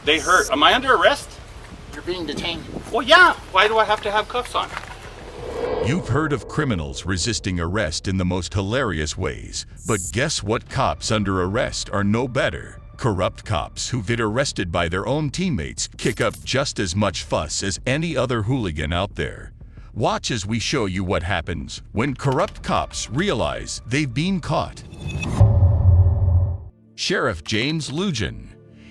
They hurt. Am I under arrest? You're being detained. Well, yeah. Why do I have to have cuffs on? You've heard of criminals resisting arrest in the most hilarious ways, but guess what? Cops under arrest are no better. Corrupt cops who get arrested by their own teammates kick up just as much fuss as any other hooligan out there. Watch as we show you what happens when corrupt cops realize they've been caught. Sheriff James Luen.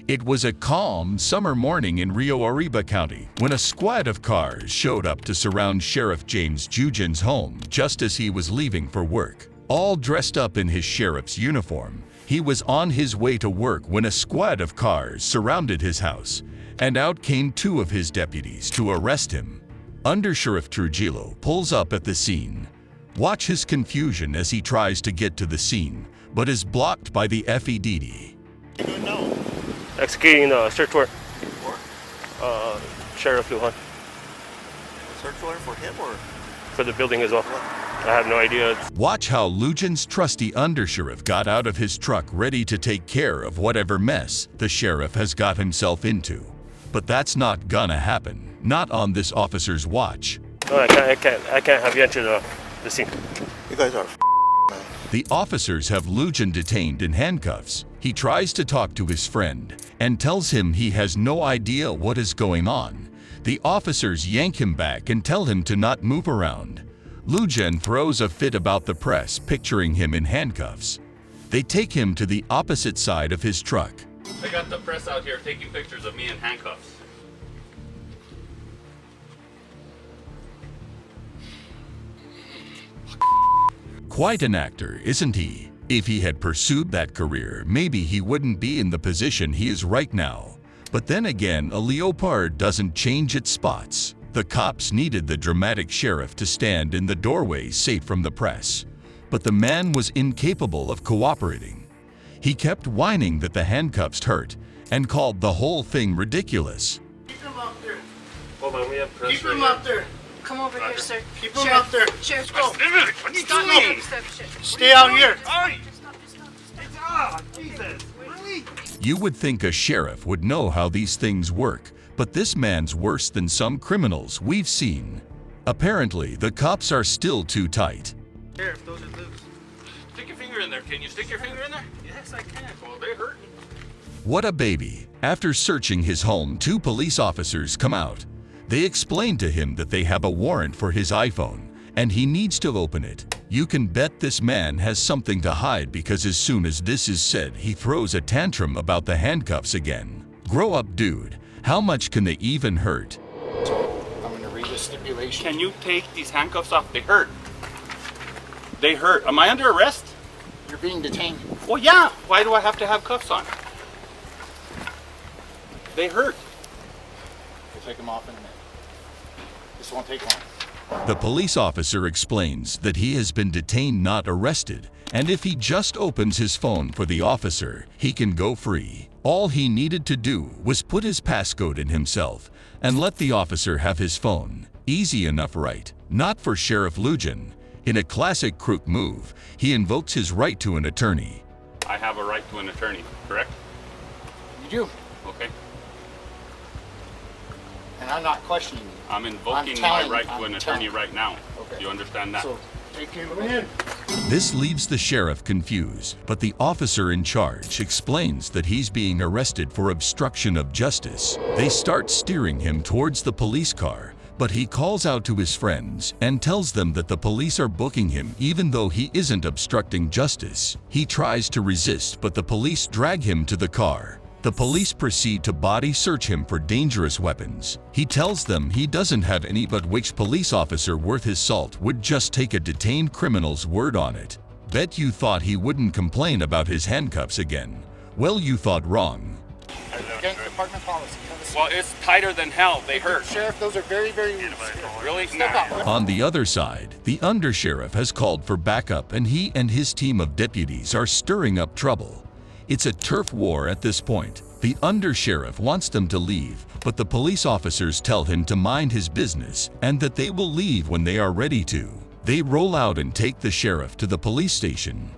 It was a calm summer morning in Rio Arriba County when a squad of cars showed up to surround Sheriff James Luen's home just as he was leaving for work. All dressed up in his sheriff's uniform, he was on his way to work when a squad of cars surrounded his house, and out came two of his deputies to arrest him. Undersheriff Trujillo pulls up at the scene. Watch his confusion as he tries to get to the scene, but is blocked by the FEDD. Executing a search warrant. Sheriff Luen. Search warrant for him or? For the building as well. I have no idea. Watch how Luen's trusty undersheriff got out of his truck ready to take care of whatever mess the sheriff has got himself into. But that's not gonna happen. Not on this officer's watch. No, I can't have you enter the scene. You guys are man. The officers have Luen detained in handcuffs. He tries to talk to his friend and tells him he has no idea what is going on. The officers yank him back and tell him to not move around. Luen throws a fit about the press, picturing him in handcuffs. They take him to the opposite side of his truck. I got the press out here taking pictures of me in handcuffs. Quite an actor, isn't he? If he had pursued that career, maybe he wouldn't be in the position he is right now. But then again, a leopard doesn't change its spots. The cops needed the dramatic sheriff to stand in the doorway safe from the press. But the man was incapable of cooperating. He kept whining that the handcuffs hurt and called the whole thing ridiculous. Keep him up there. Hold on, we have press. Keep him up there. Come over here, sir. Keep him up there. Sheriff, Go. What are you stop, doing? Stay out here. You would think a sheriff would know how these things work, but this man's worse than some criminals we've seen. Apparently, the cops are still too tight. Sheriff, those are loose. Stick your finger in there. Can you stick your finger in there? Yes, I can. Well, they hurt. What a baby. After searching his home, two police officers come out. They explain to him that they have a warrant for his iPhone, and he needs to open it. You can bet this man has something to hide, because as soon as this is said, he throws a tantrum about the handcuffs again. Grow up, dude. How much can they even hurt? So, I'm gonna read the stipulation. Can you take these handcuffs off? They hurt. They hurt. Am I under arrest? You're being detained. Well, yeah. Why do I have to have cuffs on? They hurt. We'll take them off in a minute. This won't take long. The police officer explains that he has been detained, not arrested, and if he just opens his phone for the officer, he can go free. All he needed to do was put his passcode in himself and let the officer have his phone. Easy enough, right? Not for Sheriff Luen. In a classic crook move, he invokes his right to an attorney. I have a right to an attorney, correct? You do. Okay. And I'm not questioning you. I'm invoking my right to an attorney right now. Okay. Do you understand that? So, take him in. This leaves the sheriff confused, but the officer in charge explains that he's being arrested for obstruction of justice. They start steering him towards the police car, but he calls out to his friends and tells them that the police are booking him even though he isn't obstructing justice. He tries to resist, but the police drag him to the car. The police proceed to body search him for dangerous weapons. He tells them he doesn't have any, but which police officer worth his salt would just take a detained criminal's word on it. Bet you thought he wouldn't complain about his handcuffs again. Well, you thought wrong. Against department policy. Well, it's tighter than hell. They hurt. Sheriff, those are very, very loose. Really? Step out. On the other side, the undersheriff has called for backup, and he and his team of deputies are stirring up trouble. It's a turf war at this point. The undersheriff wants them to leave, but the police officers tell him to mind his business and that they will leave when they are ready to. They roll out and take the sheriff to the police station.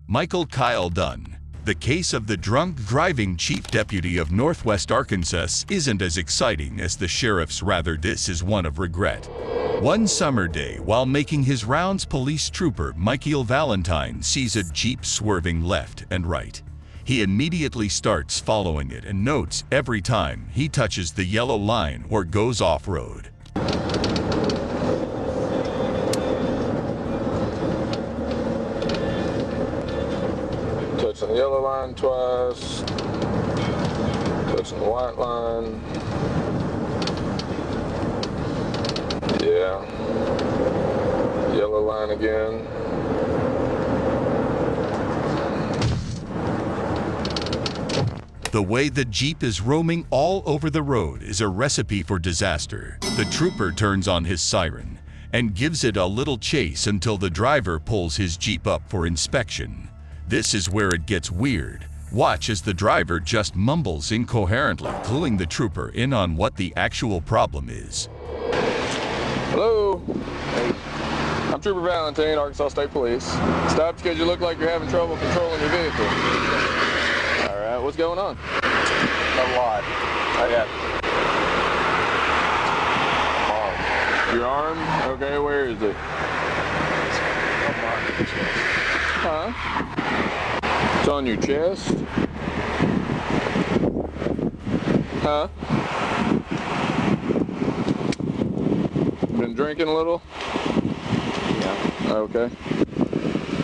Michael Kyle Dunn. The case of the drunk driving chief deputy of Northwest Arkansas isn't as exciting as the sheriff's. Rather, this is one of regret. One summer day, while making his rounds, police trooper Michael Valentine sees a Jeep swerving left and right. He immediately starts following it and notes every time he touches the yellow line or goes off-road. Touching the yellow line twice, touching the white line, yeah, yellow line again. The way the Jeep is roaming all over the road is a recipe for disaster. The trooper turns on his siren and gives it a little chase until the driver pulls his Jeep up for inspection. This is where it gets weird. Watch as the driver just mumbles incoherently, cluing the trooper in on what the actual problem is. Hello? Hey. I'm Trooper Valentine, Arkansas State Police. Stopped because you look like you're having trouble controlling your vehicle. All right, what's going on? A lot. I got Your arm? Okay, where is it? Huh? It's on your chest? Huh? Been drinking a little? Yeah. Okay.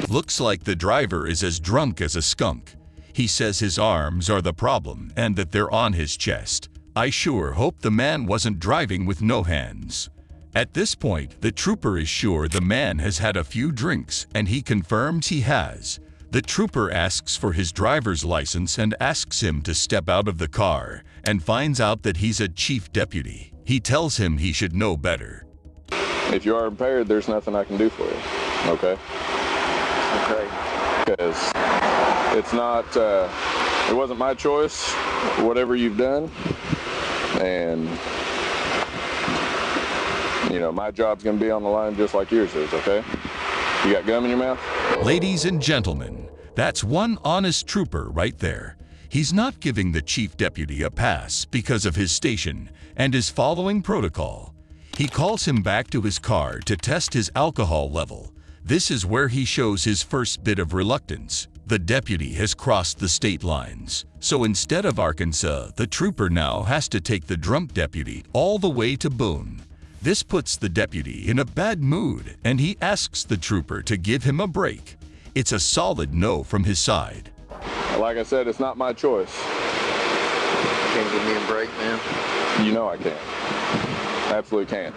Looks like the driver is as drunk as a skunk. He says his arms are the problem and that they're on his chest. I sure hope the man wasn't driving with no hands. At this point, the trooper is sure the man has had a few drinks, and he confirms he has. The trooper asks for his driver's license and asks him to step out of the car, and finds out that he's a chief deputy. He tells him he should know better. If you are impaired, there's nothing I can do for you. Okay? Okay. Because it's not, it wasn't my choice, whatever you've done. And, you know, my job's gonna be on the line just like yours is, okay? You got gum in your mouth? Ladies and gentlemen, that's one honest trooper right there. He's not giving the chief deputy a pass because of his station and is following protocol. He calls him back to his car to test his alcohol level. This is where he shows his first bit of reluctance. The deputy has crossed the state lines. So instead of Arkansas, the trooper now has to take the drunk deputy all the way to Boone. This puts the deputy in a bad mood, and he asks the trooper to give him a break. It's a solid no from his side. Like I said, it's not my choice. Can't give me a break, man. You know I can't. Absolutely can't.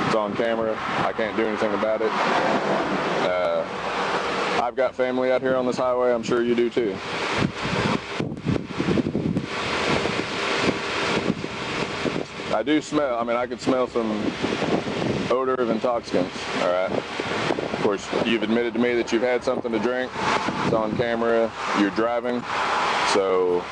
It's on camera. I can't do anything about it. I've got family out here on this highway. I'm sure you do too. I do smell, I mean, I could smell some odor of intoxicants, all right? Of course, you've admitted to me that you've had something to drink. It's on camera. You're driving, so...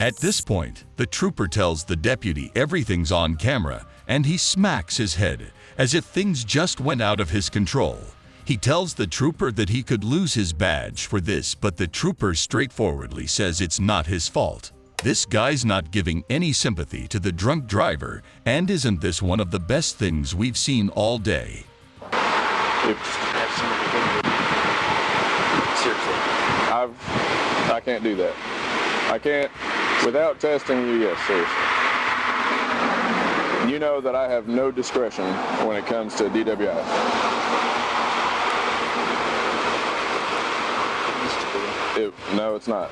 At this point, the trooper tells the deputy everything's on camera, and he smacks his head as if things just went out of his control. He tells the trooper that he could lose his badge for this, but the trooper straightforwardly says it's not his fault. This guy's not giving any sympathy to the drunk driver, and isn't this one of the best things we've seen all day? Seriously. I can't do that. I can't, without testing you, yes, seriously. You know that I have no discretion when it comes to DWI. No, it's not.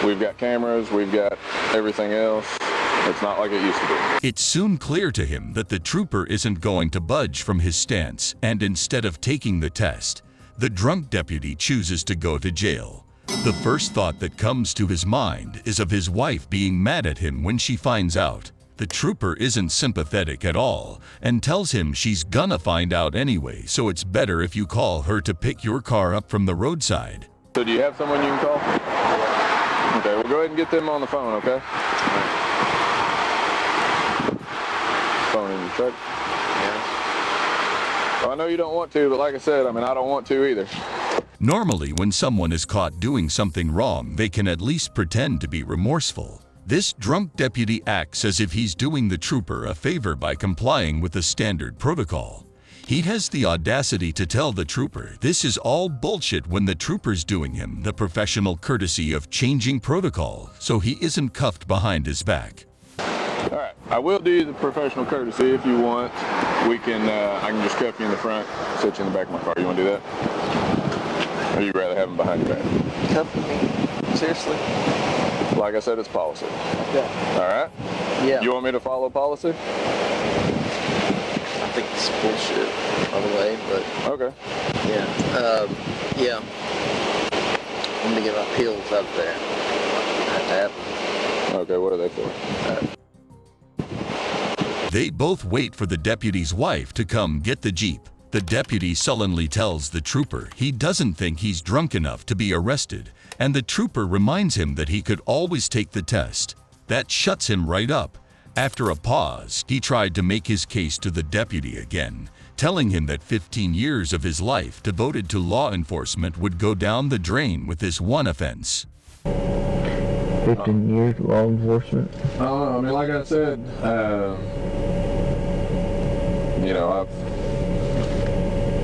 We've got cameras, we've got everything else. It's not like it used to be. It's soon clear to him that the trooper isn't going to budge from his stance, and instead of taking the test, the drunk deputy chooses to go to jail. The first thought that comes to his mind is of his wife being mad at him when she finds out. The trooper isn't sympathetic at all and tells him she's gonna find out anyway, so it's better if you call her to pick your car up from the roadside. So do you have someone you can call? Okay, well go ahead and get them on the phone, okay? Phone in your truck? Yeah. Well, I know you don't want to, but like I said, I mean, I don't want to either. Normally, when someone is caught doing something wrong, they can at least pretend to be remorseful. This drunk deputy acts as if he's doing the trooper a favor by complying with the standard protocol. He has the audacity to tell the trooper this is all bullshit when the trooper's doing him the professional courtesy of changing protocol so he isn't cuffed behind his back. All right, I will do you the professional courtesy if you want. I can just cuff you in the front, sit you in the back of my car. You want to do that? Or you rather have him behind your back? Cuff me. Seriously? Like I said, it's policy. Yeah. All right? Yeah. You want me to follow policy? I think it's bullshit, by the way, but Okay. yeah. I'm gonna get my pills out there. I have to have them. Okay, what are they for? They both wait for the deputy's wife to come get the Jeep. The deputy sullenly tells the trooper he doesn't think he's drunk enough to be arrested, and the trooper reminds him that he could always take the test. That shuts him right up. After a pause, he tried to make his case to the deputy again, telling him that 15 years of his life devoted to law enforcement would go down the drain with this one offense. 15 years law enforcement. I mean, like I said,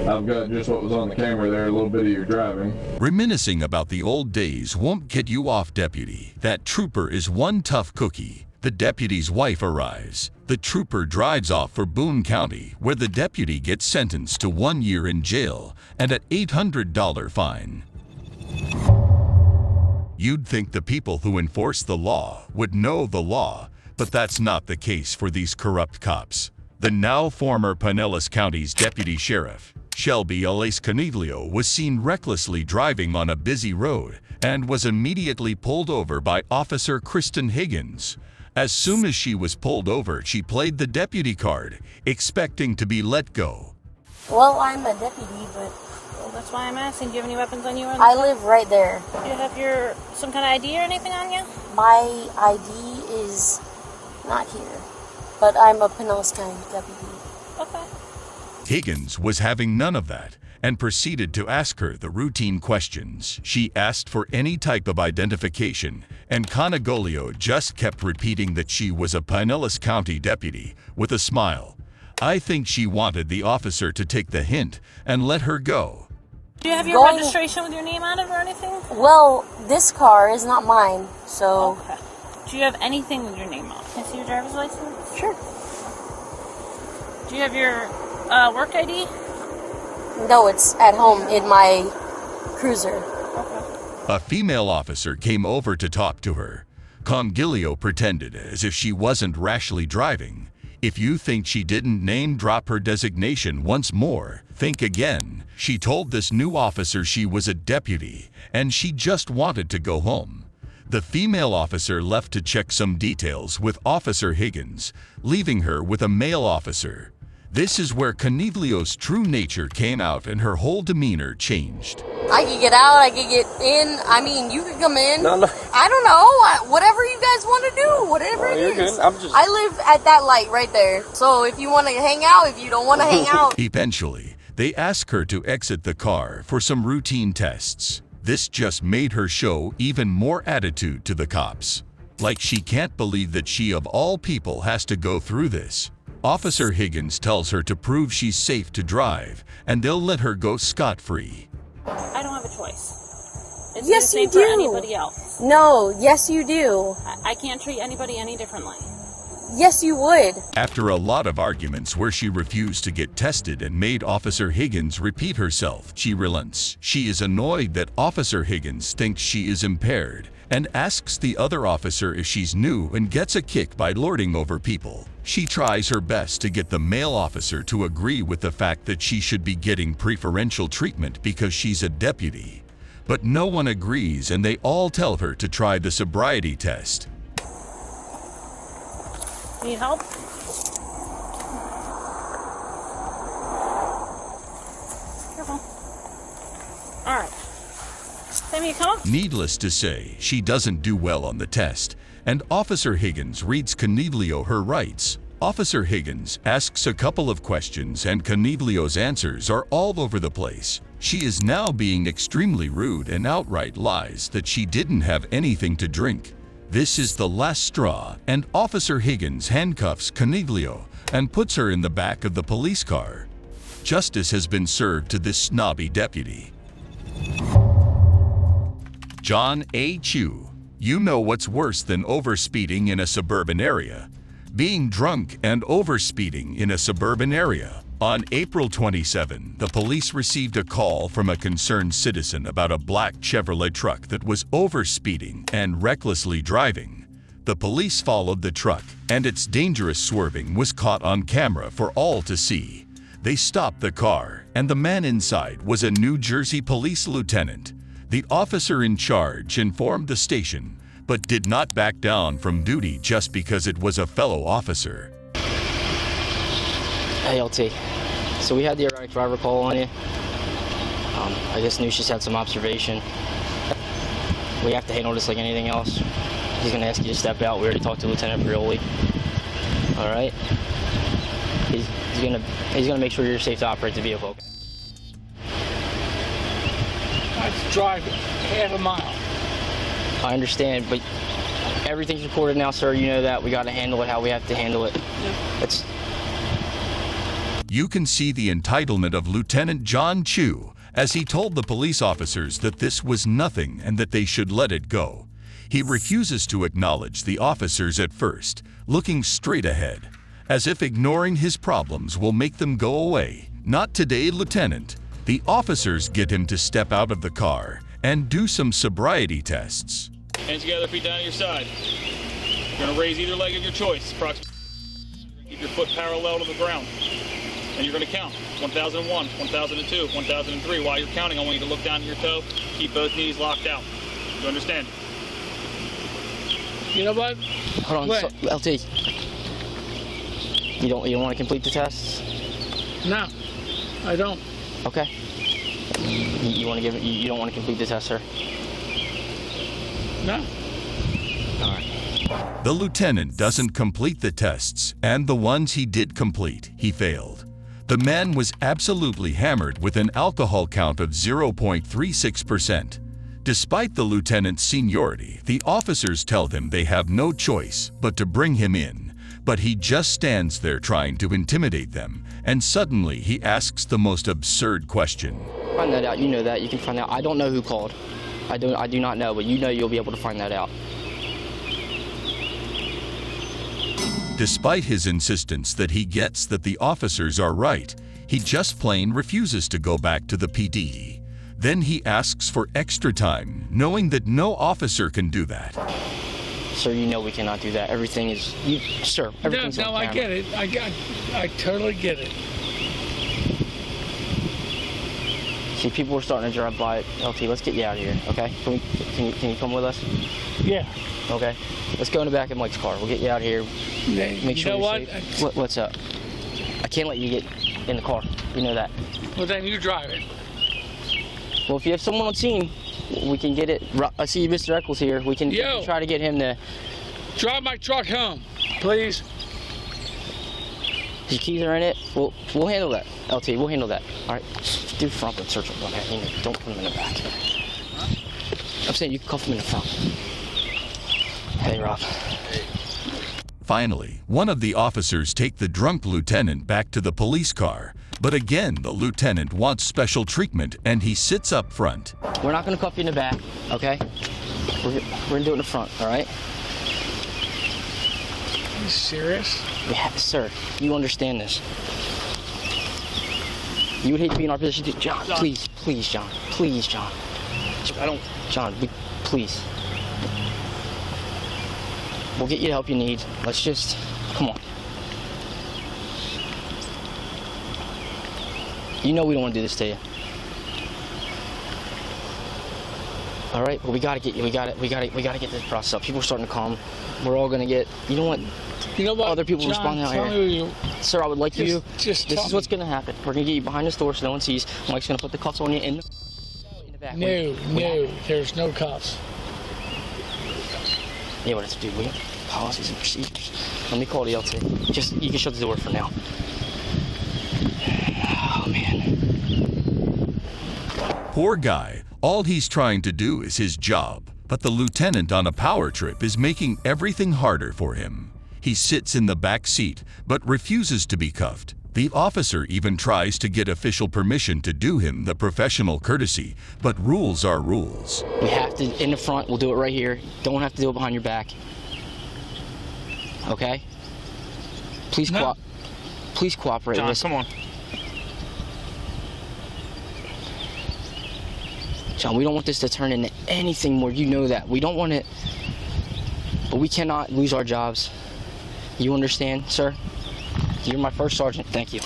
I've got just what was on the camera there, a little bit of your driving. Reminiscing about the old days won't get you off, deputy. That trooper is one tough cookie. The deputy's wife arrives. The trooper drives off for Boone County, where the deputy gets sentenced to 1 year in jail and an $800 fine. You'd think the people who enforce the law would know the law, but that's not the case for these corrupt cops. The now former Pinellas County's deputy sheriff, Shelby Alice Caniglio, was seen recklessly driving on a busy road and was immediately pulled over by Officer Kristen Higgins. As soon as she was pulled over, she played the deputy card, expecting to be let go. Well, I'm a deputy, but Well, that's why I'm asking. Do you have any weapons on you? I live right there. Do you have some kind of ID or anything on you? My ID is not here, but I'm a Pinellas County deputy. Okay. Higgins was having none of that and proceeded to ask her the routine questions. She asked for any type of identification, and Caniglio just kept repeating that she was a Pinellas County deputy with a smile. I think she wanted the officer to take the hint and let her go. Do you have your registration with your name on it or anything? Well, this car is not mine, so... Okay. Do you have anything with your name on it? Can I see your driver's license? Sure. Do you have your work ID? No, it's at home in my cruiser. Okay. A female officer came over to talk to her. Caniglio pretended as if she wasn't rashly driving. If you think she didn't name-drop her designation once more, think again. She told this new officer she was a deputy, and she just wanted to go home. The female officer left to check some details with Officer Higgins, leaving her with a male officer. This is where Caniglio's true nature came out and her whole demeanor changed. I could get out, I could get in. I mean, you could come in. No. I don't know. Whatever you guys want to do, whatever it You're is. good. I live at that light right there. So if you want to hang out, if you don't want to hang out. Eventually, they ask her to exit the car for some routine tests. This just made her show even more attitude to the cops. Like she can't believe that she of all people has to go through this. Officer Higgins tells her to prove she's safe to drive, and they'll let her go scot-free. I don't have a choice. It's Yes, the same you for do. anybody else. No, yes you do. I can't treat anybody any differently. Yes you would. After a lot of arguments where she refused to get tested and made Officer Higgins repeat herself, she relents. She is annoyed that Officer Higgins thinks she is impaired and asks the other officer if she's new and gets a kick by lording over people. She tries her best to get the male officer to agree with the fact that she should be getting preferential treatment because she's a deputy. But no one agrees, and they all tell her to try the sobriety test. Need help? Careful. All right. Sammy, you come up? Needless to say, she doesn't do well on the test, and Officer Higgins reads Caniglio her rights. Officer Higgins asks a couple of questions, and Caniglio's answers are all over the place. She is now being extremely rude and outright lies that she didn't have anything to drink. This is the last straw, and Officer Higgins handcuffs Coniglio and puts her in the back of the police car. Justice has been served to this snobby deputy. John A. Chu. You know what's worse than overspeeding in a suburban area? Being drunk and overspeeding in a suburban area. On April 27, the police received a call from a concerned citizen about a black Chevrolet truck that was overspeeding and recklessly driving. The police followed the truck, and its dangerous swerving was caught on camera for all to see. They stopped the car, and the man inside was a New Jersey police lieutenant. The officer in charge informed the station, but did not back down from duty just because it was a fellow officer. Hey, LT. So we had the erratic driver call on you. I guess Nucius had some observation. We have to handle this like anything else. He's gonna ask you to step out. We already talked to Lieutenant Prioli. All right. He's gonna make sure you're safe to operate the vehicle. I drive half a mile. I understand, but everything's recorded now, sir. You know that. We got to handle it how we have to handle it. It's. You can see the entitlement of Lieutenant John Chu as he told the police officers that this was nothing and that they should let it go. He refuses to acknowledge the officers at first, looking straight ahead, as if ignoring his problems will make them go away. Not today, Lieutenant. The officers get him to step out of the car and do some sobriety tests. Hands together, feet down at your side. You're gonna raise either leg of your choice. Keep your foot parallel to the ground. And you're gonna count. 1001, 1002, 1003. While you're counting, I want you to look down at your toe. Keep both knees locked out. You understand? You know what? Hold on, so, LT. You don't want to complete the tests? No, I don't. Okay. You want to give it? You don't want to complete the test, sir? No. All right. The lieutenant doesn't complete the tests, and the ones he did complete, he failed. The man was absolutely hammered with an alcohol count of 0.36%. Despite the lieutenant's seniority, the officers tell him they have no choice but to bring him in. But he just stands there trying to intimidate them, and suddenly he asks the most absurd question. Find that out. You know that. You can find out. I don't know who called. I do not know, but you know you'll be able to find that out. Despite his insistence that he gets that the officers are right, he just plain refuses to go back to the PD. Then he asks for extra time, knowing that no officer can do that. Sir, you know we cannot do that. Everything is, sir, everything's No, on camera. I get it. I totally get it. See, people are starting to drive by. LT, let's get you out of here, okay? Can you come with us? Yeah. Okay. Let's go in the back of Mike's car. We'll get you out of here. Make sure you're safe. What's up? I can't let you get in the car. You know that. Well, then you drive it. Well, if you have someone on scene, we can get it. I see Mr. Eccles here. We can try to get him to drive my truck home, please. His keys are in it. We'll handle that. LT, we'll handle that. All right. Do front and search him. Don't put him in the back. I'm saying you can cuff him in the front. Hey, Rob. Finally, one of the officers take the drunk lieutenant back to the police car. But again, the lieutenant wants special treatment, and he sits up front. We're not going to cuff you in the back, okay? We're going to do it in the front, all right? Are you serious? Yeah, sir. You understand this. You would hate to be in our position too. John, please, John. Please, John. John, please. We'll get you the help you need. Let's just, come on. You know we don't want to do this to you. All right, well, we gotta get you. We gotta get this process up. People are starting to calm. We're all gonna get. You know what? Other people John, responding out tell here. me Sir, I would like you. This is what's gonna happen. We're gonna get you behind this door so no one sees. Mike's gonna put the cuffs on you in the back. No, there's no cuffs. Yeah, what it's do. We have policies and procedures. Let me call the LT. You can shut the door for now. Oh man. Poor guy, all he's trying to do is his job, but the lieutenant on a power trip is making everything harder for him. He sits in the back seat, but refuses to be cuffed. The officer even tries to get official permission to do him the professional courtesy, but rules are rules. We have to, in the front, we'll do it right here. Don't have to do it behind your back. Okay? Please, please cooperate. John, Listen. come on. John, we don't want this to turn into anything more. You know that. We don't want it, but we cannot lose our jobs. You understand, sir? You're my first sergeant. Thank you.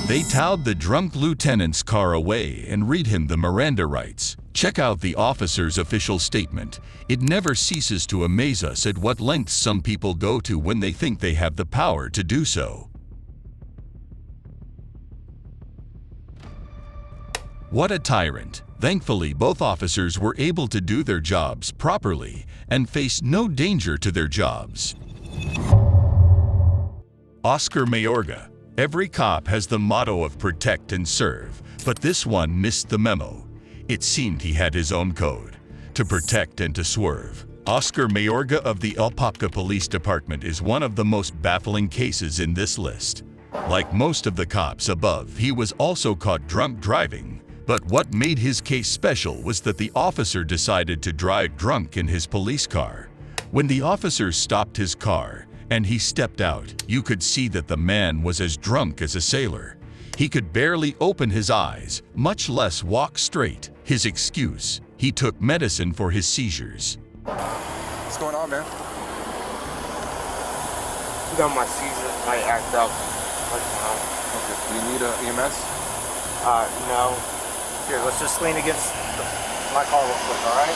They towed the drunk lieutenant's car away and read him the Miranda rights. Check out the officer's official statement. It never ceases to amaze us at what lengths some people go to when they think they have the power to do so. What a tyrant. Thankfully, both officers were able to do their jobs properly and faced no danger to their jobs. Oscar Mayorga. Every cop has the motto of protect and serve, but this one missed the memo. It seemed he had his own code, to protect and to swerve. Oscar Mayorga of the Apopka Police Department is one of the most baffling cases in this list. Like most of the cops above, he was also caught drunk driving. But what made his case special was that the officer decided to drive drunk in his police car. When the officer stopped his car and he stepped out, you could see that the man was as drunk as a sailor. He could barely open his eyes, much less walk straight. His excuse: he took medicine for his seizures. What's going on, man? You got my seizures. I act up. Okay. Do you need EMS? No. Here, let's just lean against my car real quick, all right?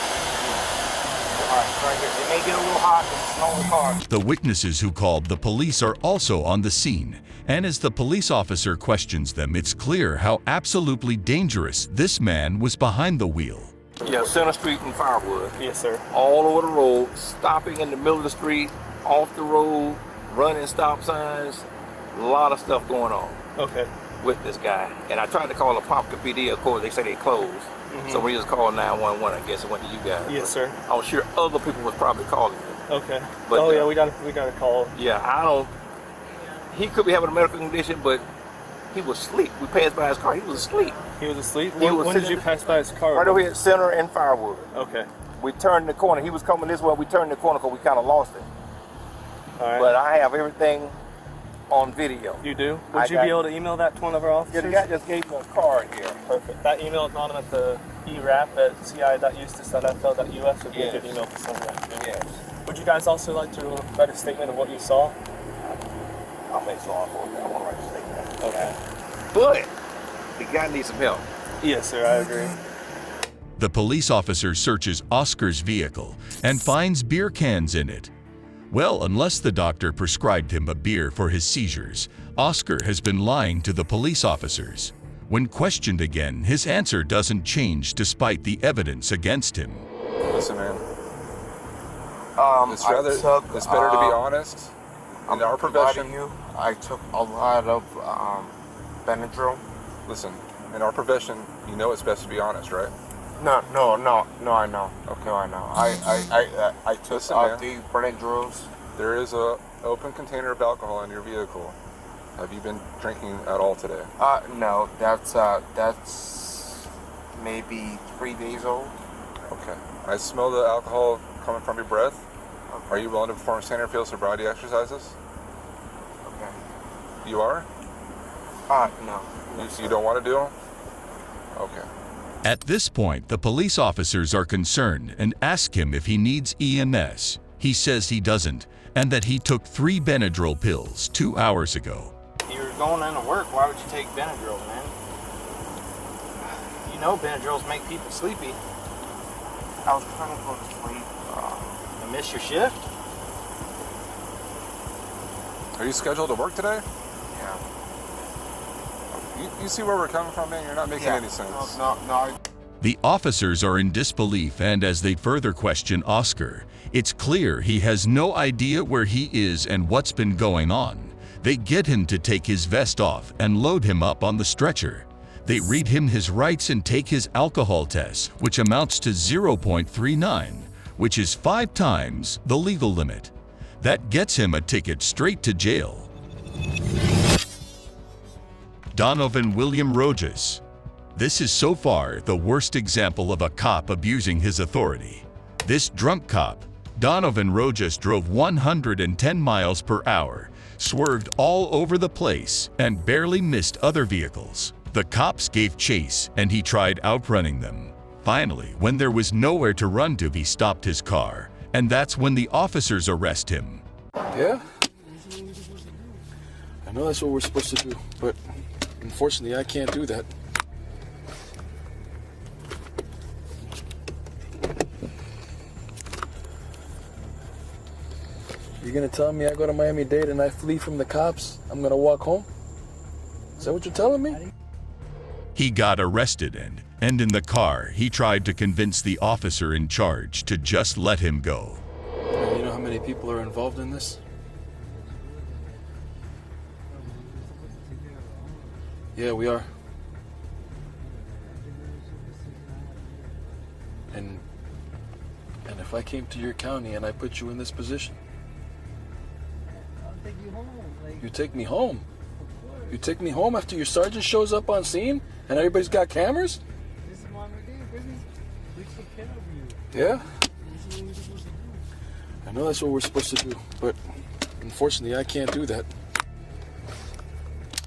All right, right here. It may get a little hot, but it's not the car. The witnesses who called the police are also on the scene, and as the police officer questions them, it's clear how absolutely dangerous this man was behind the wheel. Yeah, Center Street and Firewood. Yes, sir. All over the road, stopping in the middle of the street, off the road, running stop signs, a lot of stuff going on. Okay. With this guy. And I tried to call the Apopka PD, of course, they say they closed. So we just called 911, I guess it went to you guys. Yes, sir. I'm sure other people was probably calling you. Okay. But, yeah, we got a call. Yeah, he could be having a medical condition, but he was asleep. We passed by his car, he was asleep. He was asleep? When did you pass by his car? Right over here at Center and Firewood. Okay. We turned the corner, he was coming this way, we turned the corner because we kind of lost him. All right. But I have everything on video. You do? Would you be able to email that to one of our officers? Yeah, the guy just gave me a card here. Perfect. That email is on at the erap@ci.eustis.fl.us would be a good email to send that to. Yes. Would you guys also like to write a statement of what you saw? I'll make sure I want to write a statement. Okay. But the guy needs some help. Yes, sir, I agree. The police officer searches Oscar's vehicle and finds beer cans in it. Well, unless the doctor prescribed him a beer for his seizures, Oscar has been lying to the police officers. When questioned again, his answer doesn't change despite the evidence against him. Listen, man. It's better to be honest. In our profession, I took a lot of Benadryl. listen, in our profession, you know it's best to be honest, right? No, I know. Okay, no, I know. I took the Benadryls. There is a open container of alcohol in your vehicle. Have you been drinking at all today? No, that's maybe 3 days old. Okay. I smell the alcohol coming from your breath. Okay. Are you willing to perform standard field sobriety exercises? Okay. You are? No. You don't want to do them? Okay. At this point, the police officers are concerned and ask him if he needs EMS. He says he doesn't, and that he took 3 Benadryl pills 2 hours ago. You're going into work, why would you take Benadryl, man? You know Benadryls make people sleepy. I was trying to go to sleep. You miss your shift? Are you scheduled to work today? Yeah. You see where we're coming from, man? You're not making any sense. No. The officers are in disbelief, and as they further question Oscar, it's clear he has no idea where he is and what's been going on. They get him to take his vest off and load him up on the stretcher. They read him his rights and take his alcohol test, which amounts to 0.39, which is 5 times the legal limit. That gets him a ticket straight to jail. Donovan William Roes. This is so far the worst example of a cop abusing his authority. This drunk cop, Donovan Roes, drove 110 miles per hour, swerved all over the place, and barely missed other vehicles. The cops gave chase and he tried outrunning them. Finally, when there was nowhere to run to, he stopped his car, and that's when the officers arrest him. Yeah? I know that's what we're supposed to do, but unfortunately I can't do that. You're gonna tell me I go to Miami-Dade and I flee from the cops? I'm gonna walk home? Is that what you're telling me? He got arrested and in the car, he tried to convince the officer in charge to just let him go. You know how many people are involved in this? Yeah, we are. And if I came to your county and I put you in this position, you take me home. You take me home after your sergeant shows up on scene and everybody's got cameras? Yeah? I know that's what we're supposed to do, but unfortunately I can't do that.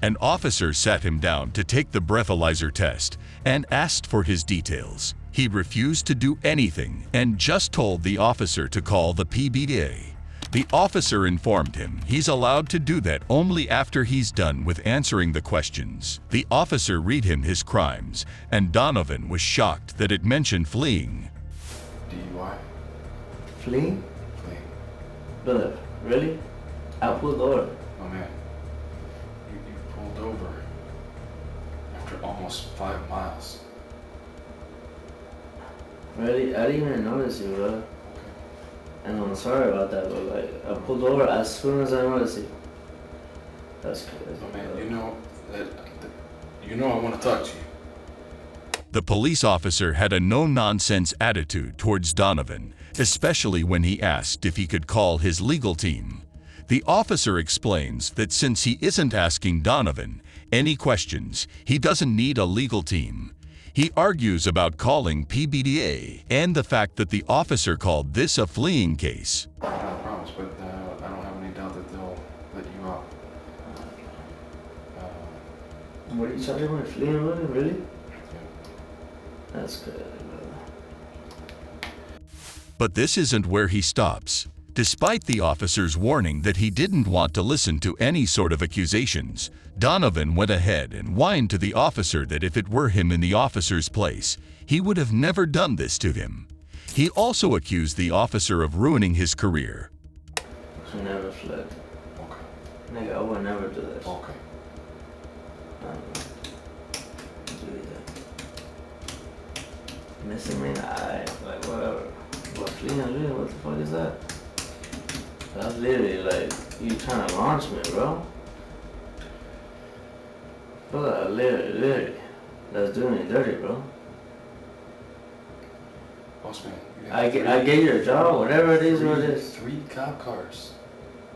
An officer sat him down to take the breathalyzer test and asked for his details. He refused to do anything and just told the officer to call the PBDA. The officer informed him he's allowed to do that only after he's done with answering the questions. The officer read him his crimes, and Donovan was shocked that it mentioned fleeing. DUI? Fleeing? Fleeing. Brother, really? I pulled over. Oh man, you pulled over after almost 5 miles. Really? I didn't even notice you, bro. And I'm sorry about that, but like, I pulled over as soon as I noticed you. That's crazy. Oh man, you know I want to talk to you. The police officer had a no-nonsense attitude towards Donovan, especially when he asked if he could call his legal team. The officer explains that since he isn't asking Donovan any questions, he doesn't need a legal team. He argues about calling PBDA and the fact that the officer called this a fleeing case. I promise, but I don't have any doubt that they'll let you out. What are you talking about? Fleeing, brother? Really? That's good, brother. But this isn't where he stops. Despite the officer's warning that he didn't want to listen to any sort of accusations, Donovan went ahead and whined to the officer that if it were him in the officer's place, he would have never done this to him. He also accused the officer of ruining his career. I never fled. Okay. Nigga, I would never do this. Okay. Do that. Missing me in the eye, like whatever. But fleeing, really, what the fuck is that? That's literally like you trying to launch me, bro. Bro, literally, that's doing me dirty, bro. Boss man, I gave you a job, whatever it is, what it is. 3 cop cars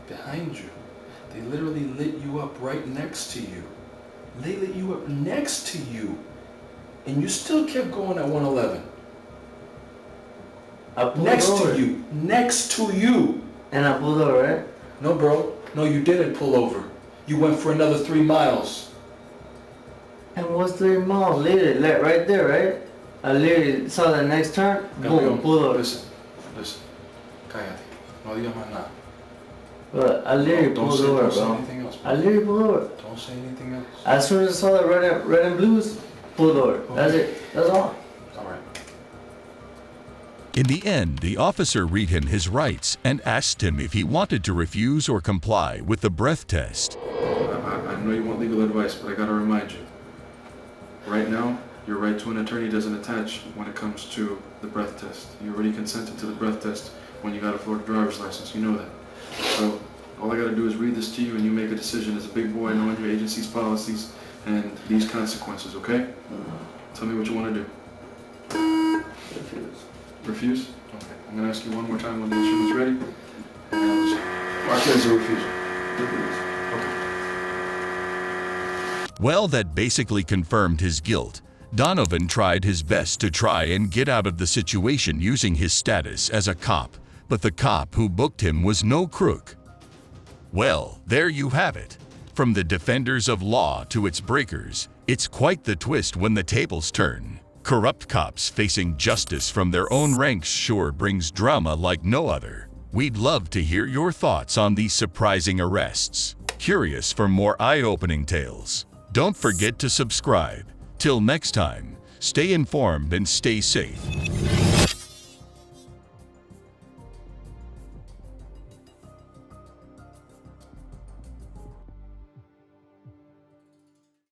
behind you. They literally lit you up right next to you. They lit you up next to you, and you still kept going at 111. Next over. to you, next to you. And I pulled over, right? No, bro. No, you didn't pull over. You went for another 3 miles. And what's 3 miles? Literally, right there, right? I literally saw that next turn. Boom, pulled over. Listen. Cállate. No digas más nada. But I literally pulled over, don't say bro. anything else, bro. I literally pulled over. Don't say anything else. As soon as I saw the red and blues, pulled over. Okay. That's it. That's all. All right. In the end, the officer read him his rights and asked him if he wanted to refuse or comply with the breath test. I know you want legal advice, but I gotta remind you. Right now, your right to an attorney doesn't attach when it comes to the breath test. You already consented to the breath test when you got a Florida driver's license. You know that. So all I gotta do is read this to you and you make a decision as a big boy knowing your agency's policies and these consequences, okay? Tell me what you want to do. Refuse. Refuse? Okay. I'm going to ask you one more time when the instrument's ready. And I'll just mark it as a refusal. Refuse. Well, that basically confirmed his guilt. Donovan tried his best to try and get out of the situation using his status as a cop, but the cop who booked him was no crook. Well, there you have it. From the defenders of law to its breakers, it's quite the twist when the tables turn. Corrupt cops facing justice from their own ranks sure brings drama like no other. We'd love to hear your thoughts on these surprising arrests. Curious for more eye-opening tales? Don't forget to subscribe. Till next time, stay informed and stay safe.